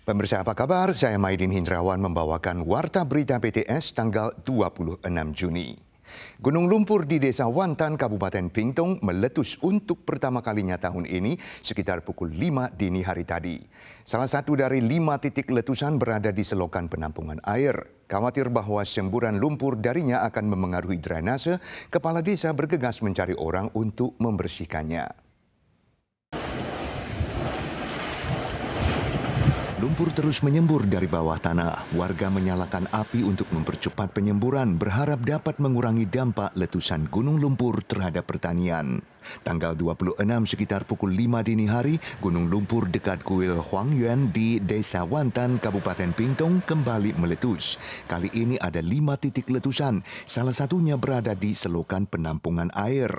Pemirsa apa kabar? Saya Maidin Hindrawan membawakan Warta Berita BTS tanggal 26 Juni. Gunung lumpur di Desa Wantan, Kabupaten Pingtung meletus untuk pertama kalinya tahun ini sekitar pukul 5 dini hari tadi. Salah satu dari 5 titik letusan berada di selokan penampungan air. Khawatir bahwa semburan lumpur darinya akan memengaruhi drainase, kepala desa bergegas mencari orang untuk membersihkannya. Lumpur terus menyembur dari bawah tanah. Warga menyalakan api untuk mempercepat penyemburan, berharap dapat mengurangi dampak letusan gunung lumpur terhadap pertanian. Tanggal 26 sekitar pukul 5 dini hari, gunung lumpur dekat kuil Huangyuan di Desa Wantan, Kabupaten Pingtung kembali meletus. Kali ini ada 5 titik letusan, salah satunya berada di selokan penampungan air.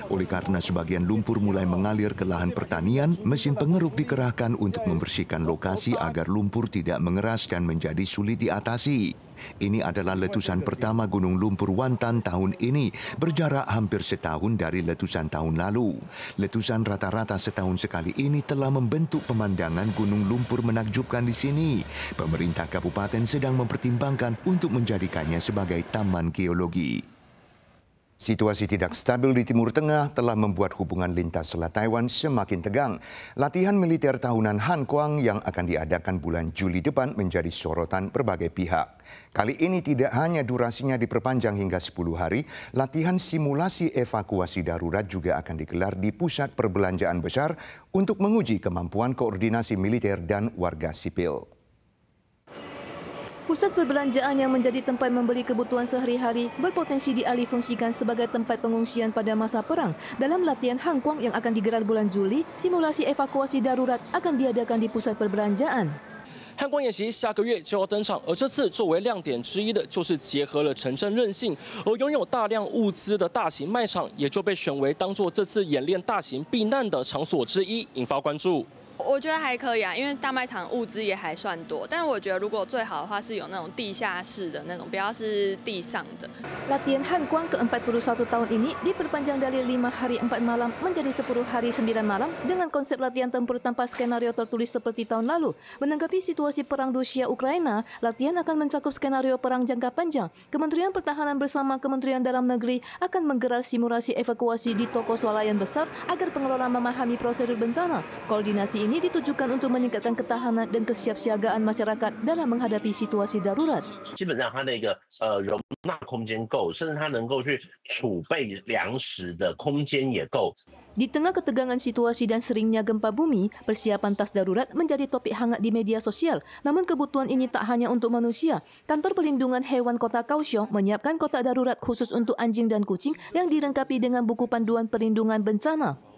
Oleh karena sebagian lumpur mulai mengalir ke lahan pertanian, mesin pengeruk dikerahkan untuk membersihkan lokasi agar lumpur tidak mengeras dan menjadi sulit diatasi. Ini adalah letusan pertama Gunung Lumpur Wantan tahun ini, berjarak hampir setahun dari letusan tahun lalu. Letusan rata-rata setahun sekali ini telah membentuk pemandangan gunung lumpur menakjubkan di sini. Pemerintah kabupaten sedang mempertimbangkan untuk menjadikannya sebagai taman geologi. Situasi tidak stabil di Timur Tengah telah membuat hubungan lintas Selat Taiwan semakin tegang. Latihan militer tahunan Hankwang yang akan diadakan bulan Juli depan menjadi sorotan berbagai pihak. Kali ini tidak hanya durasinya diperpanjang hingga 10 hari, latihan simulasi evakuasi darurat juga akan digelar di pusat perbelanjaan besar untuk menguji kemampuan koordinasi militer dan warga sipil. Pusat perbelanjaan yang menjadi tempat membeli kebutuhan sehari-hari berpotensi dialihfungsikan sebagai tempat pengungsian pada masa perang. Dalam latihan Hankwang yang akan digelar bulan Juli, simulasi evakuasi darurat akan diadakan di pusat perbelanjaan. 汉光演习下个月就要登场，而这次作为亮点之一的就是结合了城镇韧性，而拥有大量物资的大型卖场也就被选为当作这次演练大型避难的场所之一，引发关注。 我觉得还可以啊，因为大卖场物资也还算多，但我觉得如果最好的话是有那种地下室的那种，不要是地上的。 Latihan Hankwang ke-41 tahun ini diperpanjang dari 5 hari 4 malam menjadi 10 hari 9 malam dengan konsep latihan tempur tanpa skenario tertulis seperti tahun lalu. Menanggapi situasi perang Rusia-Ukraina, latihan akan mencakup skenario perang jangka panjang. Kementerian Pertahanan bersama Kementerian Dalam Negeri akan menggelar simulasi evakuasi di toko swalayan besar agar pengelola memahami prosedur bencana. Koordinasi ini ditujukan untuk meningkatkan ketahanan dan kesiapsiagaan masyarakat dalam menghadapi situasi darurat. 基本上它的一个容纳空间够，甚至它能够去储备粮食的空间也够。 Di tengah ketegangan situasi dan seringnya gempa bumi, persiapan tas darurat menjadi topik hangat di media sosial. Namun kebutuhan ini tak hanya untuk manusia. Kantor Perlindungan Hewan Kota Kaohsiung menyiapkan kotak darurat khusus untuk anjing dan kucing yang dilengkapi dengan buku panduan perlindungan bencana.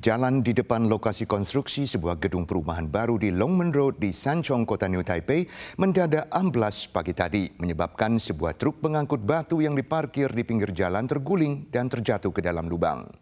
Jalan di depan lokasi konstruksi sebuah gedung perumahan baru di Longmen Road di Sanchong, Kota New Taipei mendadak amblas pagi tadi, menyebabkan sebuah truk pengangkut batu yang diparkir di pinggir jalan terguling dan terjatuh ke dalam lubang.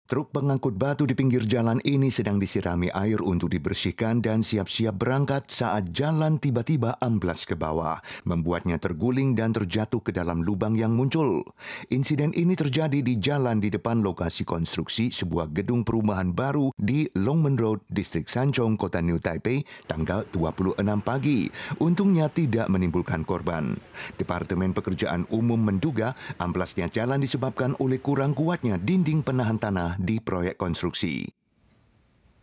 Truk pengangkut batu di pinggir jalan ini sedang disirami air untuk dibersihkan dan siap-siap berangkat saat jalan tiba-tiba amblas ke bawah, membuatnya terguling dan terjatuh ke dalam lubang yang muncul. Insiden ini terjadi di jalan di depan lokasi konstruksi sebuah gedung perumahan baru di Longmen Road, Distrik Sanchong, Kota New Taipei, tanggal 26 pagi. Untungnya tidak menimbulkan korban. Departemen Pekerjaan Umum menduga amblasnya jalan disebabkan oleh kurang kuatnya dinding penahan tanah di proyek konstruksi.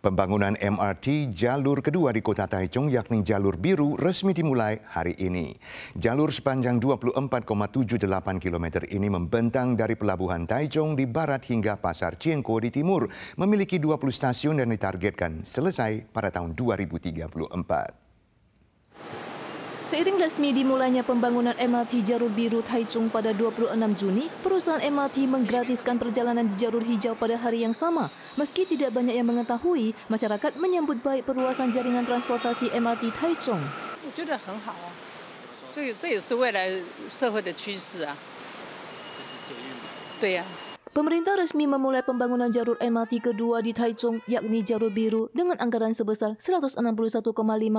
Pembangunan MRT jalur kedua di Kota Taichung yakni jalur biru resmi dimulai hari ini. Jalur sepanjang 24,78 km ini membentang dari Pelabuhan Taichung di barat hingga Pasar Cienko di timur, memiliki 20 stasiun dan ditargetkan selesai pada tahun 2034. Seiring resmi dimulainya pembangunan MRT Jalur Biru Taichung pada 26 Juni, perusahaan MRT menggratiskan perjalanan di jalur hijau pada hari yang sama. Meski tidak banyak yang mengetahui, masyarakat menyambut baik perluasan jaringan transportasi MRT Taichung. 我觉得很好啊，这也是未来社会的趋势啊。这是捷运吗？对呀。Pemerintah resmi memulai pembangunan jalur MRT kedua di Taichung, yakni jalur biru dengan anggaran sebesar 161,5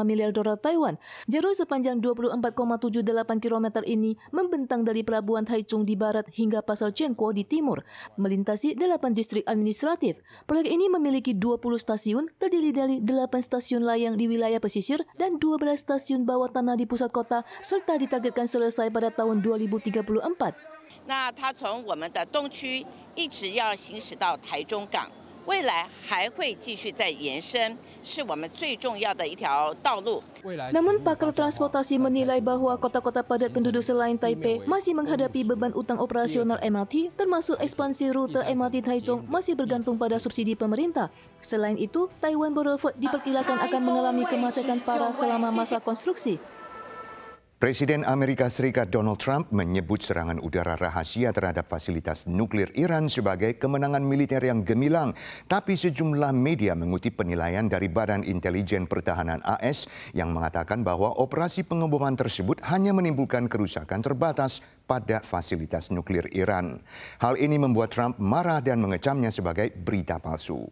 miliar dolar Taiwan. Jalur sepanjang 24,78 km ini membentang dari pelabuhan Taichung di barat hingga Pasar Jianguo di timur, melintasi 8 distrik administratif. Proyek ini memiliki 20 stasiun, terdiri dari 8 stasiun layang di wilayah pesisir dan 12 stasiun bawah tanah di pusat kota, serta ditargetkan selesai pada tahun 2034. 那它从我们的东区一直要行驶到台中港，未来还会继续再延伸，是我们最重要的一条道路。 Namun pakar transportasi menilai bahwa kota-kota padat penduduk selain Taipei masih menghadapi beban utang operasional MRT, termasuk ekspansi rute MRT Taichung masih bergantung pada subsidi pemerintah. Selain itu, Taiwan Boulevard diperkirakan akan mengalami kemacetan parah selama masa konstruksi. Presiden Amerika Serikat Donald Trump menyebut serangan udara rahasia terhadap fasilitas nuklir Iran sebagai kemenangan militer yang gemilang. Tapi sejumlah media mengutip penilaian dari Badan Intelijen Pertahanan AS yang mengatakan bahwa operasi pengeboman tersebut hanya menimbulkan kerusakan terbatas pada fasilitas nuklir Iran. Hal ini membuat Trump marah dan mengecamnya sebagai berita palsu.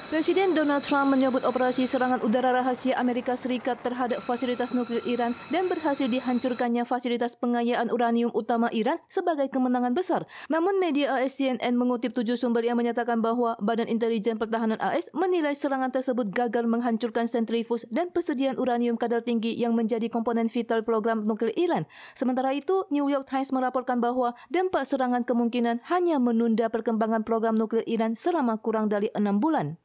Presiden Donald Trump menyebut operasi serangan udara rahasia Amerika Serikat terhadap fasilitas nuklir Iran dan berhasil dihancurkannya fasilitas pengayaan uranium utama Iran sebagai kemenangan besar. Namun media AS CNN mengutip 7 sumber yang menyatakan bahwa Badan Intelijen Pertahanan AS menilai serangan tersebut gagal menghancurkan sentrifuge dan persediaan uranium kadar tinggi yang menjadi komponen vital program nuklir Iran. Sementara itu, New York Times melaporkan bahwa dampak serangan kemungkinan hanya menunda perkembangan program nuklir Iran selama kurang dari 6 bulan.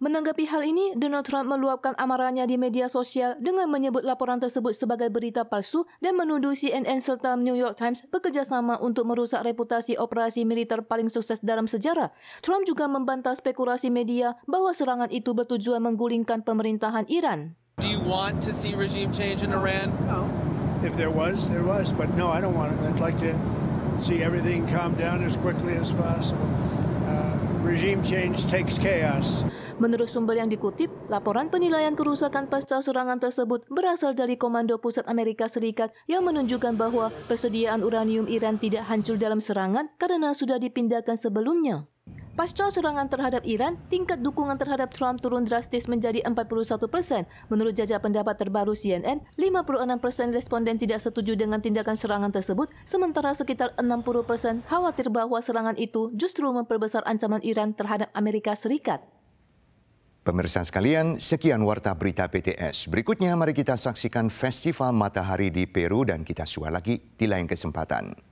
Menanggapi hal ini, Donald Trump meluapkan amarahnya di media sosial dengan menyebut laporan tersebut sebagai berita palsu dan menuduh CNN serta New York Times bekerjasama untuk merusak reputasi operasi militer paling sukses dalam sejarah. Trump juga membantah spekulasi media bahwa serangan itu bertujuan menggulingkan pemerintahan Iran. Do you want to see regime change in Iran? No. If there was, there was. But no, I don't want it. I'd like to see everything calm down as quickly as possible. Regime change takes chaos. Menurut sumber yang dikutip, laporan penilaian kerusakan pasca serangan tersebut berasal dari Komando Pusat Amerika Serikat yang menunjukkan bahwa persediaan uranium Iran tidak hancur dalam serangan karena sudah dipindahkan sebelumnya. Pasca serangan terhadap Iran, tingkat dukungan terhadap Trump turun drastis menjadi 41%. Menurut jajak pendapat terbaru CNN, 56% responden tidak setuju dengan tindakan serangan tersebut, sementara sekitar 60% khawatir bahwa serangan itu justru memperbesar ancaman Iran terhadap Amerika Serikat. Pemirsa sekalian, sekian Warta Berita PTS. Berikutnya mari kita saksikan Festival Matahari di Peru dan kita suah lagi di lain kesempatan.